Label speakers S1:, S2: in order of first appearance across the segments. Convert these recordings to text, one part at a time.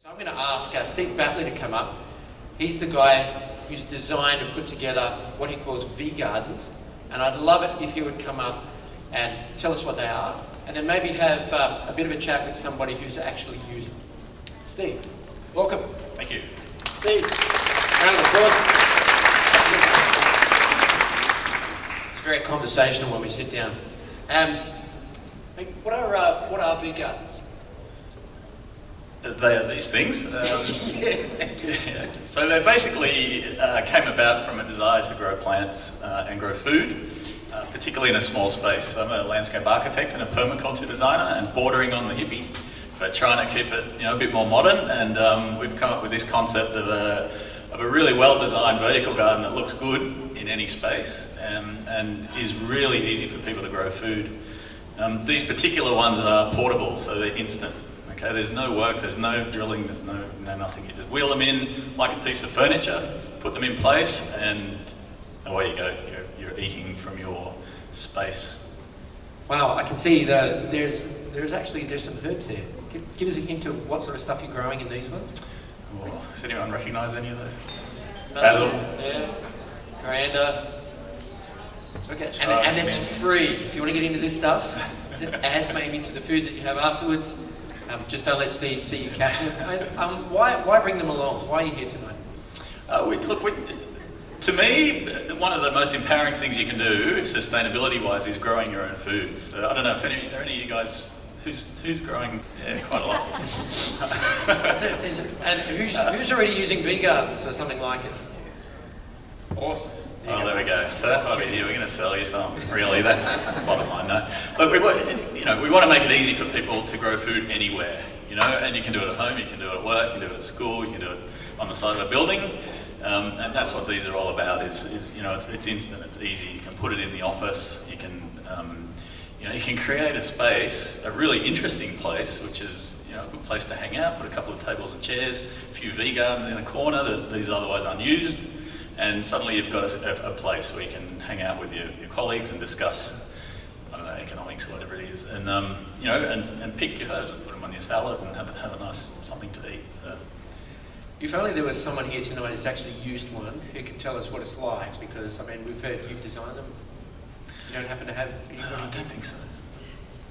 S1: So I'm going to ask Steve Batley to come up. He's the guy who's designed and put together what he calls V-Gardens, and I'd love it if he would come up and tell us what they are, and then maybe have a bit of a chat with somebody who's actually used them. Steve, welcome.
S2: Thank you.
S1: Steve, round of applause. It's very conversational when we sit down. What are V-Gardens?
S2: They are these things. Yeah. So they basically came about from a desire to grow plants and grow food, particularly in a small space. I'm a landscape architect and a permaculture designer, and bordering on the hippie, but trying to keep it, a bit more modern. And we've come up with this concept of a really well-designed vertical garden that looks good in any space and is really easy for people to grow food. These particular ones are portable, so they're instant. Okay, there's no work, there's no drilling, there's no nothing. You just wheel them in like a piece of furniture, put them in place, and away you go. You're eating from your space.
S1: Wow, I can see there's some herbs there. Give us a hint of what sort of stuff you're growing in these ones.
S2: Oh, does anyone recognise any of those?
S1: Basil. Yeah. Coriander. Okay, and it's free. If you want to get into this stuff, to add maybe to the food that you have afterwards. Just don't let Steve see you catching it. Why bring them along? Why are you here tonight?
S2: To me, one of the most empowering things you can do, sustainability-wise, is growing your own food. So I don't know if any of you guys, who's growing? Yeah, quite a lot.
S1: And who's already using V-Gardens or something like it? Awesome.
S2: There we go. So that's why we're here. We're going to sell you some. Really, that's the bottom line. No, but we want to make it easy for people to grow food anywhere. And you can do it at home, you can do it at work, you can do it at school, you can do it on the side of a building, and that's what these are all about. Is it's instant, it's easy. You can put it in the office. You can you can create a space, a really interesting place, which is a good place to hang out. Put a couple of tables and chairs, a few V-Gardens in a corner that is otherwise unused. And suddenly you've got a place where you can hang out with your colleagues and discuss, economics or whatever it is, and and pick your herbs and put them on your salad and have a nice something to eat. So.
S1: If only there was someone here tonight who's actually used one who can tell us what it's like, because we've heard you design them. You don't happen to have anybody?
S2: No, I don't think so.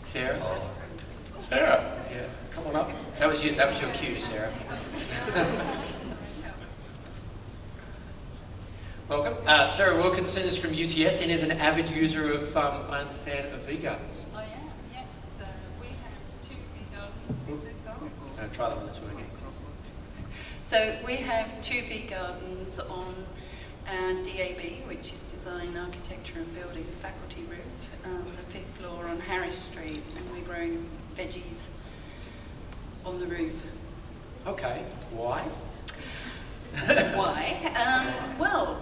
S1: Sarah?
S2: Oh. Sara.
S1: Yeah, come on up. That was your cue, Sara. Welcome. Sara Wilkinson is from UTS and is an avid user of, I understand, of V-Gardens.
S3: I am, yes. We have two V-Gardens. Is this on?
S1: Try that one, that's working.
S3: So we have two V-Gardens on our DAB, which is Design, Architecture and Building faculty roof, the 5th floor on Harris Street, and we're growing veggies on the roof.
S1: Okay, why?
S3: Why? Well,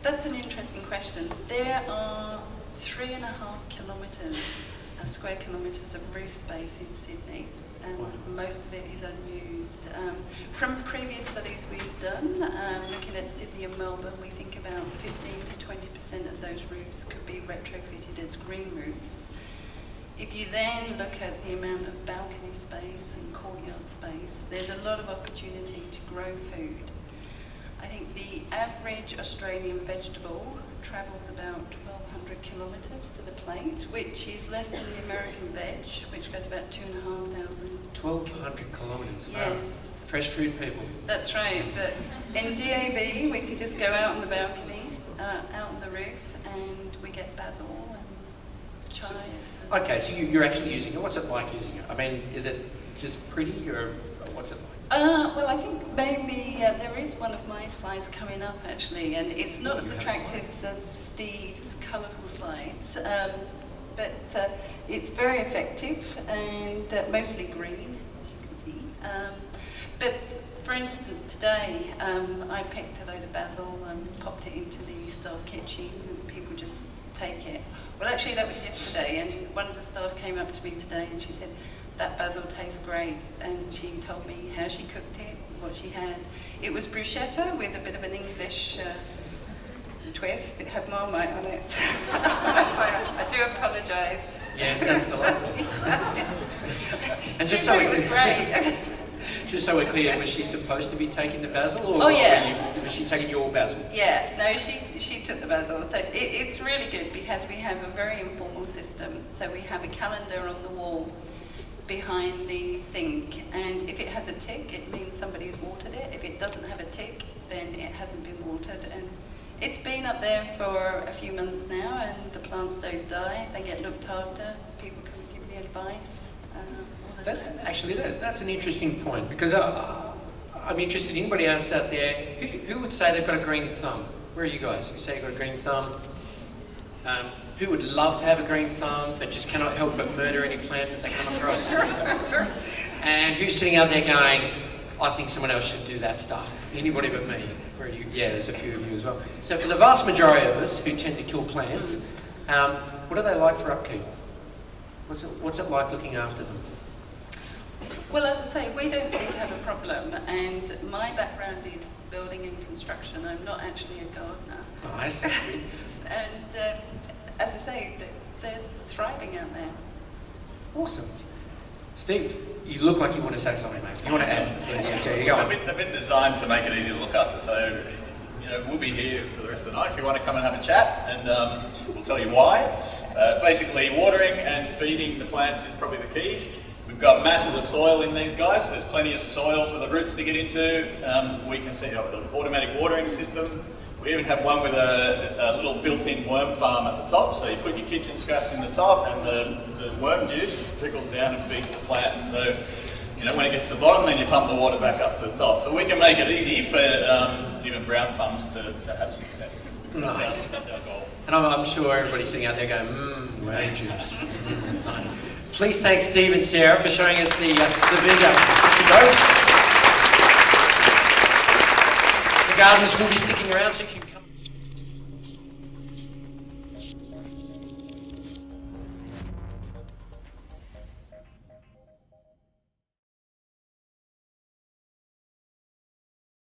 S3: that's an interesting question. There are 3.5 kilometres, square kilometres of roof space in Sydney, and most of it is unused. From previous studies we've done, looking at Sydney and Melbourne, we think about 15 to 20% of those roofs could be retrofitted as green roofs. If you then look at the amount of balcony space and courtyard space, there's a lot of opportunity to grow food. I think the average Australian vegetable travels about 1,200 kilometres to the plate, which is less than the American veg, which goes about 2,500.
S1: 1,200 kilometres?
S3: Yes.
S1: Wow. Fresh food, people.
S3: That's right, but in DAB we can just go out on the balcony, out on the roof, and we get basil and chives.
S1: Okay, so you're actually using it. What's it like using it? Is it just pretty, or what's it like?
S3: Well, I think maybe there is one of my slides coming up actually, and it's not as attractive as Steve's colourful slides, but it's very effective and mostly green, as you can see. But for instance, today I picked a load of basil and popped it into the staff kitchen, and people just take it. Well, actually, that was yesterday, and one of the staff came up to me today and she said, "That basil tastes great," and she told me how she cooked it, what she had. It was bruschetta with a bit of an English twist. It had Marmite on it. So I do apologise.
S1: Yeah, it sounds delightful. And
S3: She thought it was great.
S1: just so we're clear, was she supposed to be taking the basil, or
S3: Oh, yeah.
S1: was she taking your basil?
S3: Yeah, no, she took the basil. So it's really good because we have a very informal system. So we have a calendar on the wall behind the sink, and if it has a tick, it means somebody's watered it. If it doesn't have a tick, then it hasn't been watered. And it's been up there for a few months now, and the plants don't die. They get looked after. People can give me advice.
S1: That's an interesting point, because I'm interested in anybody else out there who would say they've got a green thumb. Where are you guys? You say you've got a green thumb. Who would love to have a green thumb but just cannot help but murder any plant that they come across? And who's sitting out there going, I think someone else should do that stuff? Anybody but me? Where are you? Yeah, there's a few of you as well. So for the vast majority of us who tend to kill plants, what are they like for upkeep? What's it like looking after them?
S3: Well, as I say, we don't seem to have a problem, and my background is building and construction. I'm not actually a gardener.
S1: Nice.
S3: And as I say, they're thriving out there.
S1: Awesome. Steve, you look like you want to say something, mate. You want to add? Okay, you go.
S2: They've been designed to make it easy to look after, so we'll be here for the rest of the night if you want to come and have a chat, and we'll tell you why. Basically, watering and feeding the plants is probably the key. We've got masses of soil in these guys, so there's plenty of soil for the roots to get into. We can see an automatic watering system. We even have one with a little built-in worm farm at the top, so you put your kitchen scraps in the top and the worm juice trickles down and feeds the plant. So, when it gets to the bottom, then you pump the water back up to the top. So we can make it easy for even brown thumbs to have success.
S1: Nice.
S2: That's our goal.
S1: And I'm sure everybody's sitting out there going, worm juice. Nice. Please thank Steve and Sarah for showing us the video. The gardeners will be sticking around, so you can